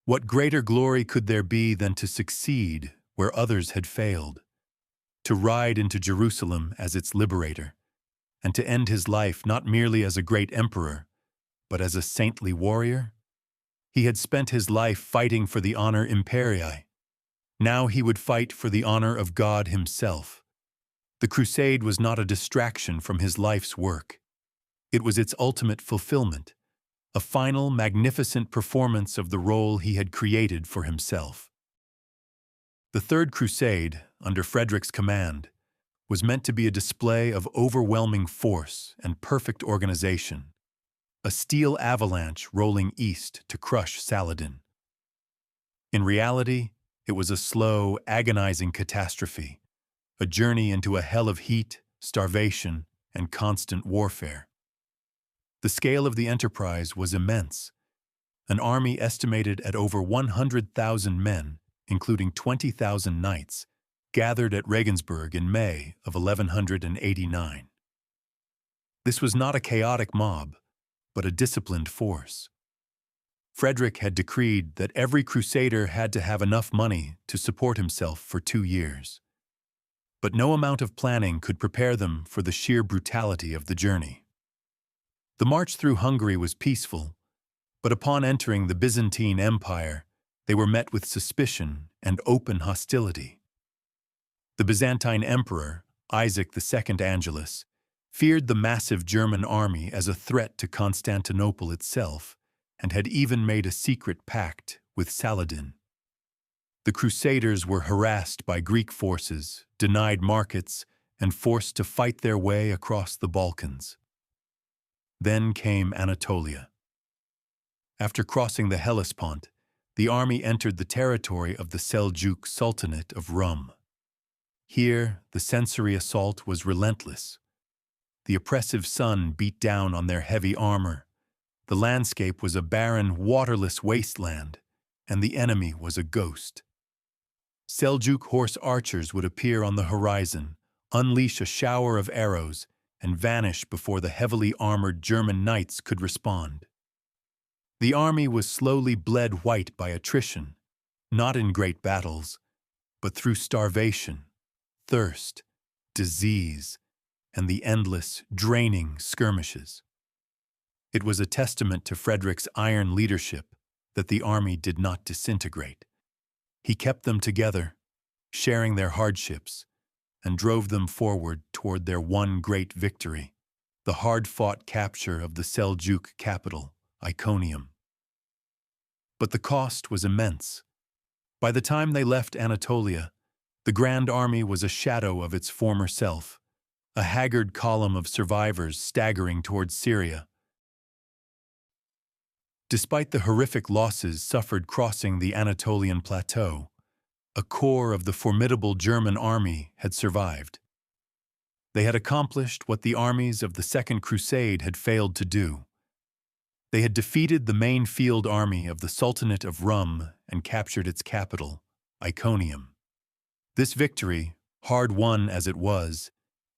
what greater glory could there be than to succeed where others had failed, to ride into Jerusalem as its liberator, and to end his life not merely as a great emperor, but as a saintly warrior? He had spent his life fighting for the honor imperii. Now he would fight for the honor of God himself. The crusade was not a distraction from his life's work. It was its ultimate fulfillment, a final, magnificent performance of the role he had created for himself. The Third Crusade, under Frederick's command, was meant to be a display of overwhelming force and perfect organization, a steel avalanche rolling east to crush Saladin. In reality, it was a slow, agonizing catastrophe, a journey into a hell of heat, starvation, and constant warfare. The scale of the enterprise was immense. An army estimated at over 100,000 men, including 20,000 knights, gathered at Regensburg in May of 1189. This was not a chaotic mob, but a disciplined force. Frederick had decreed that every crusader had to have enough money to support himself for 2 years. But no amount of planning could prepare them for the sheer brutality of the journey. The march through Hungary was peaceful, but upon entering the Byzantine Empire, they were met with suspicion and open hostility. The Byzantine Emperor, Isaac II Angelus, feared the massive German army as a threat to Constantinople itself, and had even made a secret pact with Saladin. The Crusaders were harassed by Greek forces, denied markets, and forced to fight their way across the Balkans. Then came Anatolia. After crossing the Hellespont, the army entered the territory of the Seljuk Sultanate of Rum. Here, the sensory assault was relentless. The oppressive sun beat down on their heavy armor. The landscape was a barren, waterless wasteland, and the enemy was a ghost. Seljuk horse archers would appear on the horizon, unleash a shower of arrows, and vanish before the heavily armored German knights could respond. The army was slowly bled white by attrition, not in great battles, but through starvation, thirst, disease, and the endless, draining skirmishes. It was a testament to Frederick's iron leadership that the army did not disintegrate. He kept them together, sharing their hardships, and drove them forward toward their one great victory, the hard-fought capture of the Seljuk capital, Iconium. But the cost was immense. By the time they left Anatolia, the Grand Army was a shadow of its former self, a haggard column of survivors staggering towards Syria. Despite the horrific losses suffered crossing the Anatolian plateau, a core of the formidable German army had survived. They had accomplished what the armies of the Second Crusade had failed to do. They had defeated the main field army of the Sultanate of Rum and captured its capital, Iconium. This victory, hard-won as it was,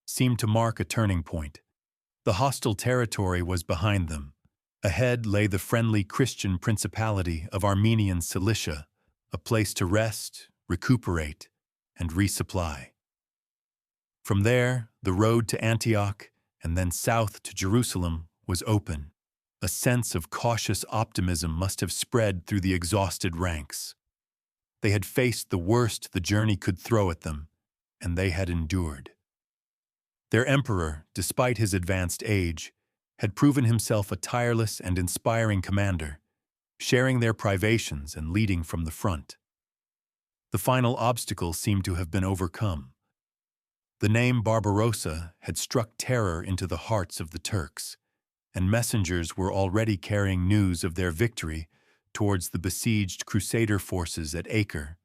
seemed to mark a turning point. The hostile territory was behind them. Ahead lay the friendly Christian principality of Armenian Cilicia, a place to rest, recuperate, and resupply. From there, the road to Antioch and then south to Jerusalem was open. A sense of cautious optimism must have spread through the exhausted ranks. They had faced the worst the journey could throw at them, and they had endured. Their emperor, despite his advanced age, had proven himself a tireless and inspiring commander, sharing their privations and leading from the front. The final obstacle seemed to have been overcome. The name Barbarossa had struck terror into the hearts of the Turks, and messengers were already carrying news of their victory towards the besieged Crusader forces at Acre,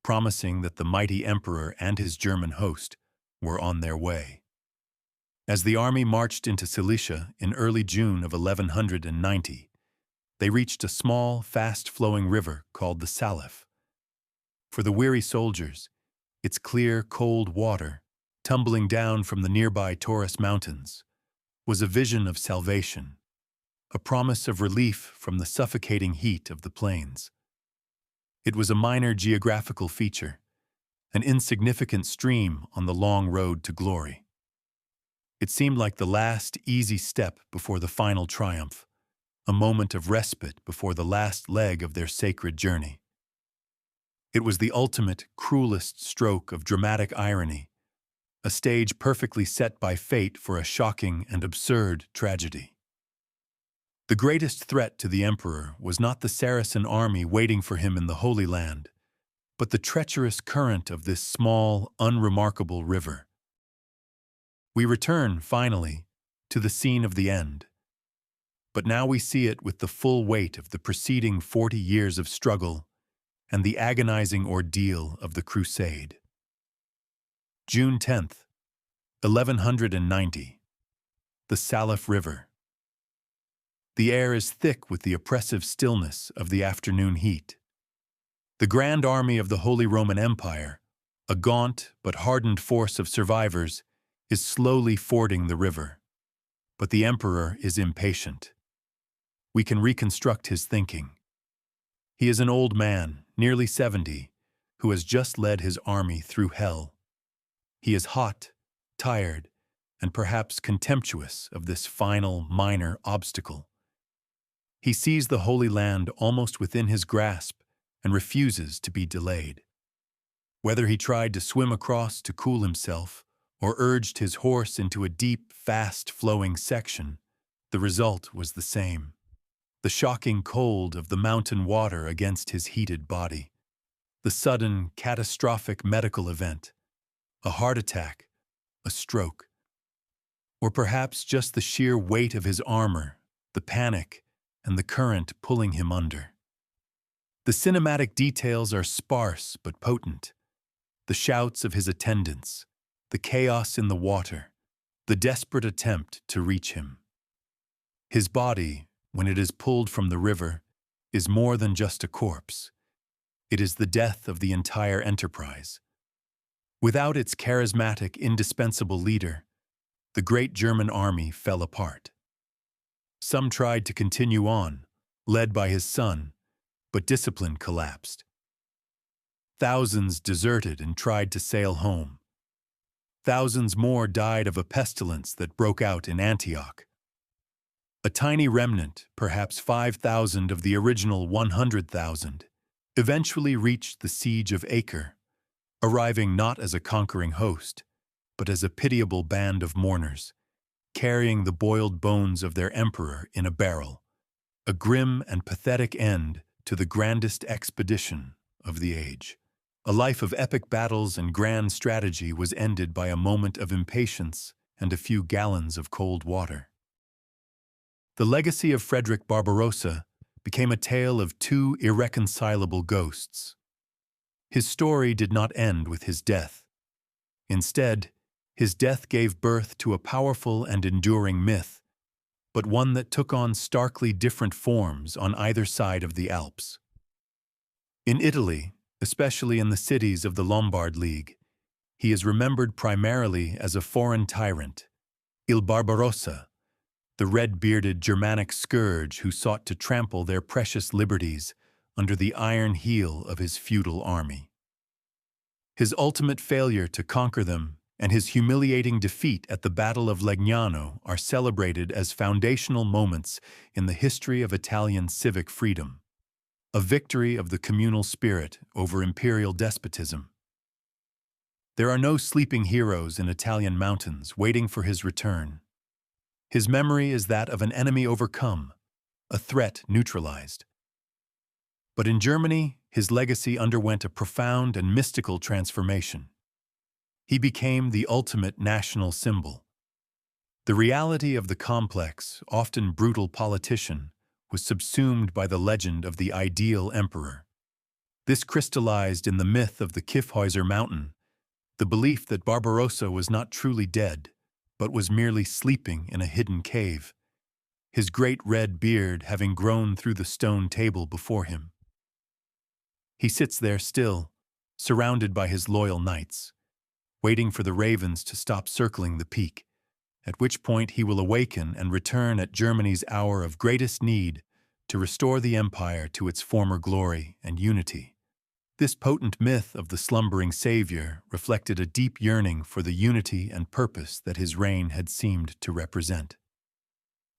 promising that the mighty emperor and his German host were on their way. As the army marched into Cilicia in early June of 1190, they reached a small, fast-flowing river called the Salif. For the weary soldiers, its clear, cold water, tumbling down from the nearby Taurus Mountains, was a vision of salvation, a promise of relief from the suffocating heat of the plains. It was a minor geographical feature, an insignificant stream on the long road to glory. It seemed like the last easy step before the final triumph, a moment of respite before the last leg of their sacred journey. It was the ultimate, cruelest stroke of dramatic irony, a stage perfectly set by fate for a shocking and absurd tragedy. The greatest threat to the emperor was not the Saracen army waiting for him in the Holy Land, but the treacherous current of this small, unremarkable river. We return, finally, to the scene of the end. But now we see it with the full weight of the preceding 40 years of struggle and the agonizing ordeal of the Crusade. June 10th, 1190. The Salif River. The air is thick with the oppressive stillness of the afternoon heat. The Grand Army of the Holy Roman Empire, a gaunt but hardened force of survivors, is slowly fording the river. But the emperor is impatient. We can reconstruct his thinking. He is an old man, nearly 70, who has just led his army through hell. He is hot, tired, and perhaps contemptuous of this final, minor obstacle. He sees the Holy Land almost within his grasp and refuses to be delayed. Whether he tried to swim across to cool himself or urged his horse into a deep, fast-flowing section, the result was the same. The shocking cold of the mountain water against his heated body. The sudden, catastrophic medical event. A heart attack, a stroke. Or perhaps just the sheer weight of his armor, the panic, and the current pulling him under. The cinematic details are sparse but potent. The shouts of his attendants, the chaos in the water, the desperate attempt to reach him. His body, when it is pulled from the river, is more than just a corpse. It is the death of the entire enterprise. Without its charismatic, indispensable leader, the great German army fell apart. Some tried to continue on, led by his son, but discipline collapsed. Thousands deserted and tried to sail home. Thousands more died of a pestilence that broke out in Antioch. A tiny remnant, perhaps 5,000 of the original 100,000, eventually reached the siege of Acre, arriving not as a conquering host, but as a pitiable band of mourners, carrying the boiled bones of their emperor in a barrel, a grim and pathetic end to the grandest expedition of the age. A life of epic battles and grand strategy was ended by a moment of impatience and a few gallons of cold water. The legacy of Frederick Barbarossa became a tale of two irreconcilable ghosts. His story did not end with his death. Instead, his death gave birth to a powerful and enduring myth, but one that took on starkly different forms on either side of the Alps. In Italy, especially in the cities of the Lombard League, he is remembered primarily as a foreign tyrant, Il Barbarossa, the red-bearded Germanic scourge who sought to trample their precious liberties under the iron heel of his feudal army. His ultimate failure to conquer them and his humiliating defeat at the Battle of Legnano are celebrated as foundational moments in the history of Italian civic freedom, a victory of the communal spirit over imperial despotism. There are no sleeping heroes in Italian mountains waiting for his return. His memory is that of an enemy overcome, a threat neutralized. But in Germany, his legacy underwent a profound and mystical transformation. He became the ultimate national symbol. The reality of the complex, often brutal politician was subsumed by the legend of the ideal emperor. This crystallized in the myth of the Kyffhäuser Mountain, the belief that Barbarossa was not truly dead, but was merely sleeping in a hidden cave, his great red beard having grown through the stone table before him. He sits there still, surrounded by his loyal knights, waiting for the ravens to stop circling the peak, at which point he will awaken and return at Germany's hour of greatest need to restore the empire to its former glory and unity. This potent myth of the slumbering savior reflected a deep yearning for the unity and purpose that his reign had seemed to represent.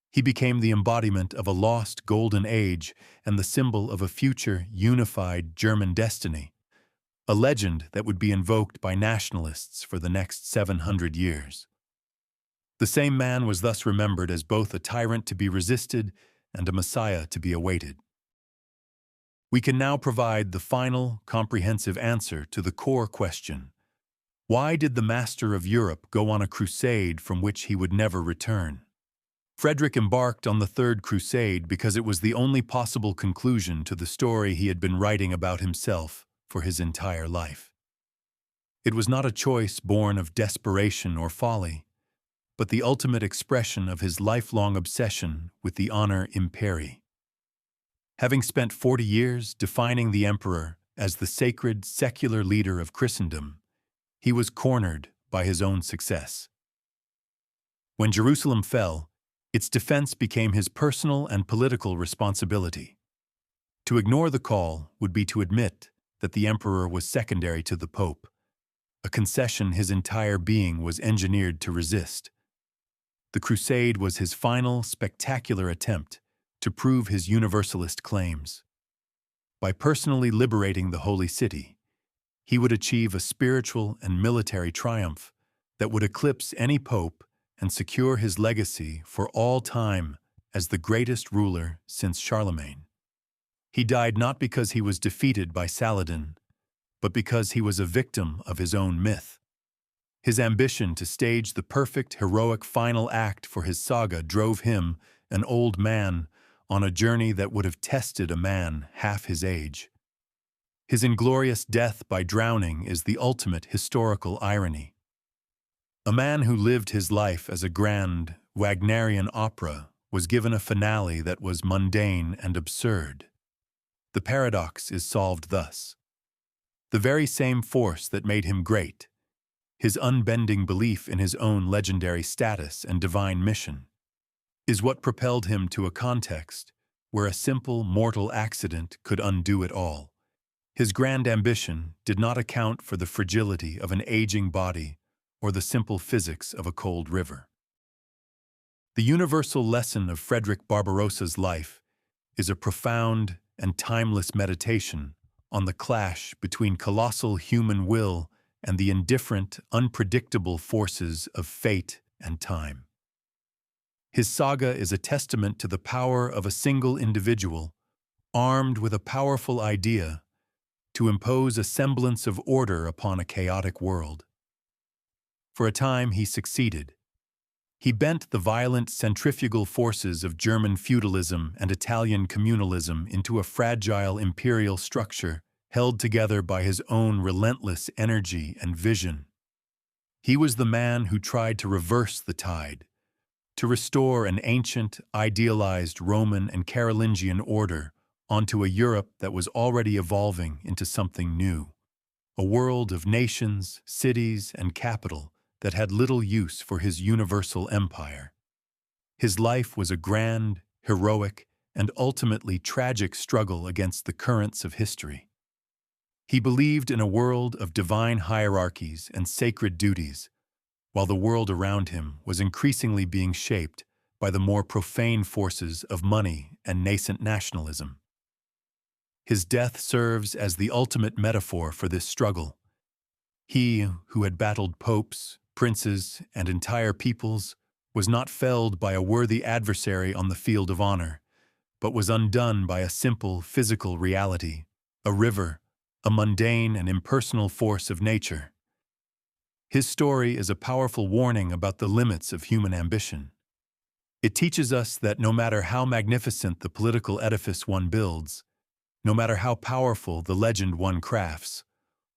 He became the embodiment of a lost golden age and the symbol of a future unified German destiny, a legend that would be invoked by nationalists for the next 700 years. The same man was thus remembered as both a tyrant to be resisted and a messiah to be awaited. We can now provide the final, comprehensive answer to the core question: why did the master of Europe go on a crusade from which he would never return? Frederick embarked on the Third Crusade because it was the only possible conclusion to the story he had been writing about himself for his entire life. It was not a choice born of desperation or folly, but the ultimate expression of his lifelong obsession with the honor imperii. Having spent 40 years defining the emperor as the sacred, secular leader of Christendom, he was cornered by his own success. When Jerusalem fell, its defense became his personal and political responsibility. To ignore the call would be to admit that the emperor was secondary to the pope, a concession his entire being was engineered to resist. The crusade was his final, spectacular attempt to prove his universalist claims. By personally liberating the Holy City, he would achieve a spiritual and military triumph that would eclipse any pope and secure his legacy for all time as the greatest ruler since Charlemagne. He died not because he was defeated by Saladin, but because he was a victim of his own myth. His ambition to stage the perfect, heroic final act for his saga drove him, an old man, on a journey that would have tested a man half his age. His inglorious death by drowning is the ultimate historical irony. A man who lived his life as a grand, Wagnerian opera was given a finale that was mundane and absurd. The paradox is solved thus. The very same force that made him great, his unbending belief in his own legendary status and divine mission, is what propelled him to a context where a simple mortal accident could undo it all. His grand ambition did not account for the fragility of an aging body or the simple physics of a cold river. The universal lesson of Frederick Barbarossa's life is a profound and timeless meditation on the clash between colossal human will and the indifferent, unpredictable forces of fate and time. His saga is a testament to the power of a single individual, armed with a powerful idea, to impose a semblance of order upon a chaotic world. For a time he succeeded. He bent the violent centrifugal forces of German feudalism and Italian communalism into a fragile imperial structure held together by his own relentless energy and vision. He was the man who tried to reverse the tide, to restore an ancient, idealized Roman and Carolingian order onto a Europe that was already evolving into something new, a world of nations, cities, and capital that had little use for his universal empire. His life was a grand, heroic, and ultimately tragic struggle against the currents of history. He believed in a world of divine hierarchies and sacred duties, while the world around him was increasingly being shaped by the more profane forces of money and nascent nationalism. His death serves as the ultimate metaphor for this struggle. He, who had battled popes, princes, and entire peoples, was not felled by a worthy adversary on the field of honor, but was undone by a simple physical reality, a river, a mundane and impersonal force of nature. His story is a powerful warning about the limits of human ambition. It teaches us that no matter how magnificent the political edifice one builds, no matter how powerful the legend one crafts,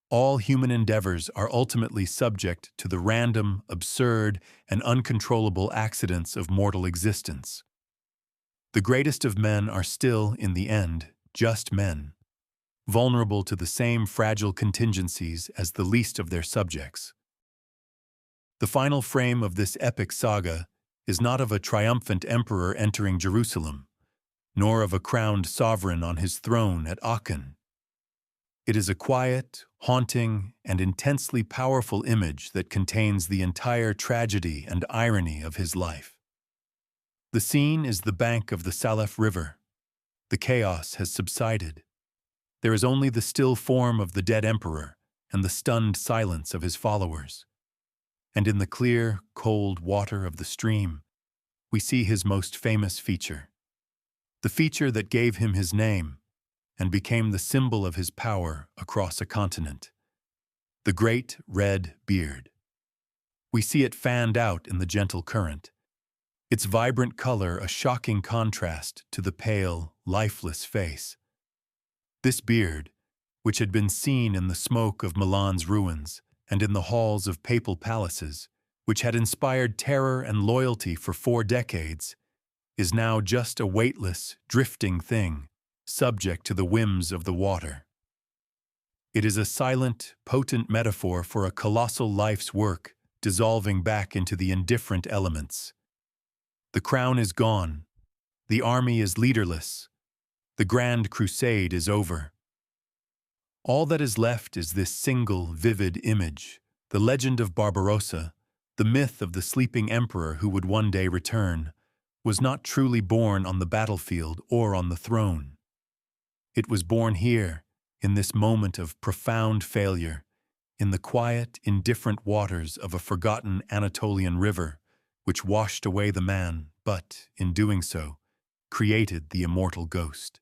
all human endeavors are ultimately subject to the random, absurd, and uncontrollable accidents of mortal existence. The greatest of men are still, in the end, just men, vulnerable to the same fragile contingencies as the least of their subjects. The final frame of this epic saga is not of a triumphant emperor entering Jerusalem, nor of a crowned sovereign on his throne at Aachen. It is a quiet, haunting, and intensely powerful image that contains the entire tragedy and irony of his life. The scene is the bank of the Salef River. The chaos has subsided. There is only the still form of the dead emperor and the stunned silence of his followers. And in the clear, cold water of the stream, we see his most famous feature. The feature that gave him his name and became the symbol of his power across a continent. The great red beard. We see it fanned out in the gentle current, its vibrant color a shocking contrast to the pale, lifeless face. This beard, which had been seen in the smoke of Milan's ruins and in the halls of papal palaces, which had inspired terror and loyalty for 4 decades, is now just a weightless, drifting thing, subject to the whims of the water. It is a silent, potent metaphor for a colossal life's work dissolving back into the indifferent elements. The crown is gone. The army is leaderless. The Grand Crusade is over. All that is left is this single, vivid image, the legend of Barbarossa, the myth of the sleeping emperor who would one day return, was not truly born on the battlefield or on the throne. It was born here, in this moment of profound failure, in the quiet, indifferent waters of a forgotten Anatolian river, which washed away the man, but, in doing so, created the immortal ghost.